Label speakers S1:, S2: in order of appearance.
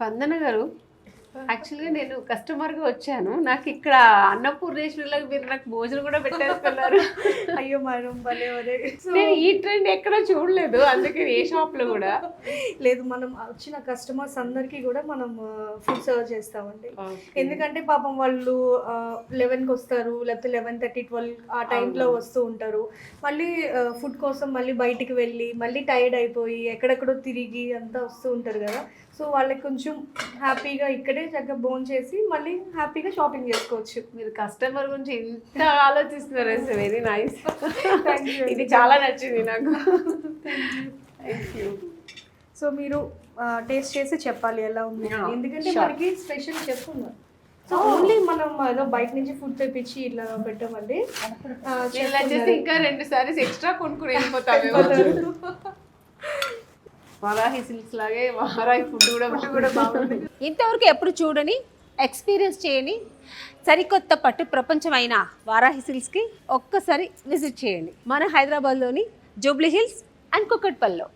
S1: స్పందన గారు, యాక్చువల్గా నేను కస్టమర్గా వచ్చాను. నాకు ఇక్కడ అన్నపూర్ణేశ్వరిలోకి మీరు నాకు భోజనం కూడా పెట్టేస్తున్నారు.
S2: అయ్యో మేడం భలే అదే.
S1: నేను ఈ ట్రెండ్ ఎక్కడ చూడలేదు, అందుకే ఏ షాప్లో కూడా.
S2: లేదు, మనం వచ్చిన కస్టమర్స్ అందరికీ కూడా మనం ఫుడ్ సర్వ్ చేస్తామండి. ఎందుకంటే పాపం వాళ్ళు 11కి వస్తారు, లేకపోతే 11:30, 12 ఆ టైంలో వస్తూ ఉంటారు. మళ్ళీ ఫుడ్ కోసం మళ్ళీ బయటికి వెళ్ళి మళ్ళీ టైర్డ్ అయిపోయి ఎక్కడెక్కడో తిరిగి అంతా వస్తూ ఉంటారు కదా. సో వాళ్ళకి కొంచెం హ్యాపీగా ఇక్కడే చక్కగా భోజనం చేసి మళ్ళీ హ్యాపీగా షాపింగ్ చేసుకోవచ్చు.
S1: మీరు కస్టమర్ గురించి ఇంత ఆలోచిస్తున్నారు, వెరీ నైస్. ఇది చాలా నచ్చింది నాకు. Thank you.
S2: సో మీరు టేస్ట్ చేసి చెప్పాలి ఎలా ఉంది, ఎందుకంటే మనకి స్పెషల్ చెఫ్ ఉన్నారు. సో ఓన్లీ మనం ఏదో బయట నుంచి ఫుడ్ తెప్పించి ఇట్లా పెట్టామండి.
S1: ఇంకా 2 సారీస్ ఎక్స్ట్రా కొనుక్కుని వెళ్ళిపోతాము. వారాహి సిల్క్స్ లాగే వారాహి ఫుడ్ కూడా బాగుంది.
S3: ఇంతవరకు ఎప్పుడు చూడని, ఎక్స్పీరియన్స్ చేయని సరికొత్త పట్టు ప్రపంచమైన వారాహి సిల్క్స్కి ఒక్కసారి విజిట్ చేయండి. మన హైదరాబాద్లోని జూబ్లీ హిల్స్ అండ్ కుకట్పల్లిలో.